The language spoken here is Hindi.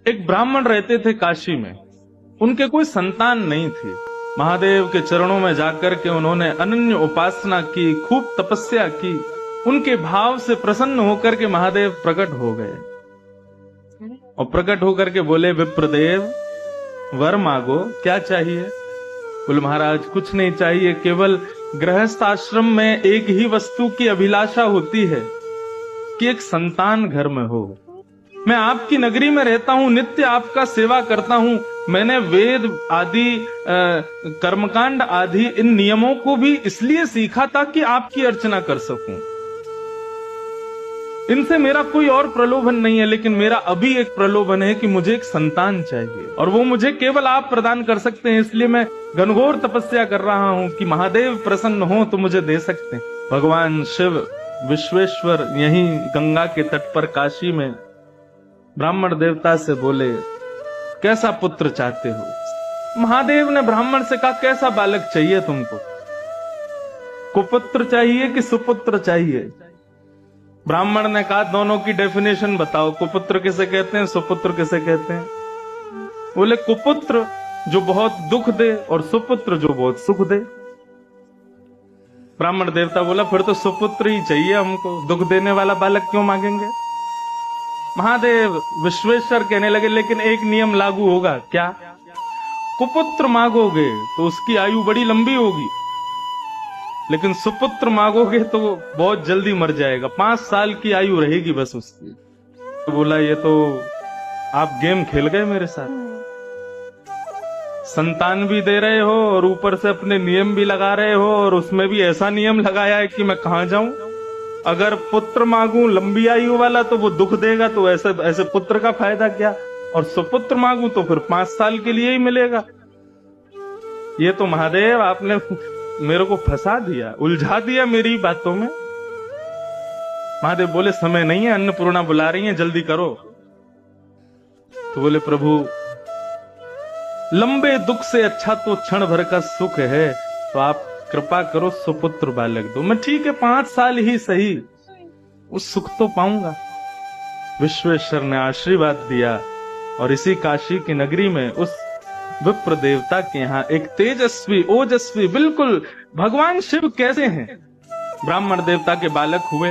एक ब्राह्मण रहते थे काशी में, उनके कोई संतान नहीं थी। महादेव के चरणों में जाकर के उन्होंने अनन्य उपासना की, खूब तपस्या की। उनके भाव से प्रसन्न होकर के महादेव प्रकट हो गए और प्रकट होकर के बोले, विप्रदेव वर मांगो, क्या चाहिए? बोले, महाराज कुछ नहीं चाहिए, केवल गृहस्थ आश्रम में एक ही वस्तु की अभिलाषा होती है कि एक संतान घर में हो। मैं आपकी नगरी में रहता हूं, नित्य आपका सेवा करता हूं। मैंने वेद आदि कर्मकांड आदि इन नियमों को भी इसलिए सीखा ताकि आपकी अर्चना कर सकूं। इनसे मेरा कोई और प्रलोभन नहीं है, लेकिन मेरा अभी एक प्रलोभन है कि मुझे एक संतान चाहिए और वो मुझे केवल आप प्रदान कर सकते हैं। इसलिए मैं घनघोर तपस्या कर रहा हूं कि महादेव प्रसन्न हो तो मुझे दे सकते हैं। भगवान शिव विश्वेश्वर यहीं गंगा के तट पर काशी में ब्राह्मण देवता से बोले, कैसा पुत्र चाहते हो? महादेव ने ब्राह्मण से कहा, कैसा बालक चाहिए तुमको? कुपुत्र चाहिए कि सुपुत्र चाहिए? ब्राह्मण ने कहा, दोनों की डेफिनेशन बताओ, कुपुत्र किसे कहते हैं, सुपुत्र किसे कहते हैं? बोले, कुपुत्र जो बहुत दुख दे और सुपुत्र जो बहुत सुख दे। ब्राह्मण देवता बोला, फिर तो सुपुत्र ही चाहिए हमको, दुख देने वाला बालक क्यों मांगेंगे? महादेव विश्वेश्वर कहने लगे, लेकिन एक नियम लागू होगा। क्या? कुपुत्र मांगोगे तो उसकी आयु बड़ी लंबी होगी, लेकिन सुपुत्र मांगोगे तो वो बहुत जल्दी मर जाएगा, 5 साल की आयु रहेगी बस उसकी। तो बोला, ये तो आप गेम खेल गए मेरे साथ। संतान भी दे रहे हो और ऊपर से अपने नियम भी लगा रहे हो, और उसमें भी ऐसा नियम लगाया है कि मैं कहां जाऊं। अगर पुत्र मांगू लंबी आयु वाला तो वो दुख देगा, तो ऐसे पुत्र का फायदा क्या? और सुपुत्र मांगू तो फिर 5 साल के लिए ही मिलेगा। ये तो महादेव आपने मेरे को फंसा दिया, उलझा दिया मेरी बातों में। महादेव बोले, समय नहीं है, अन्नपूर्णा बुला रही है, जल्दी करो। तो बोले, प्रभु लंबे दुख से अच्छा तो क्षण भर का सुख है, तो आप कृपा करो सुपुत्र बालक दो। मैं ठीक है 5 साल ही सही, उस सुख तो पाऊंगा। विश्वेश्वर ने आशीर्वाद दिया और इसी काशी की नगरी में उस विप्र देवता के यहाँ एक तेजस्वी ओजस्वी, बिल्कुल भगवान शिव कैसे हैं, ब्राह्मण देवता के बालक हुए।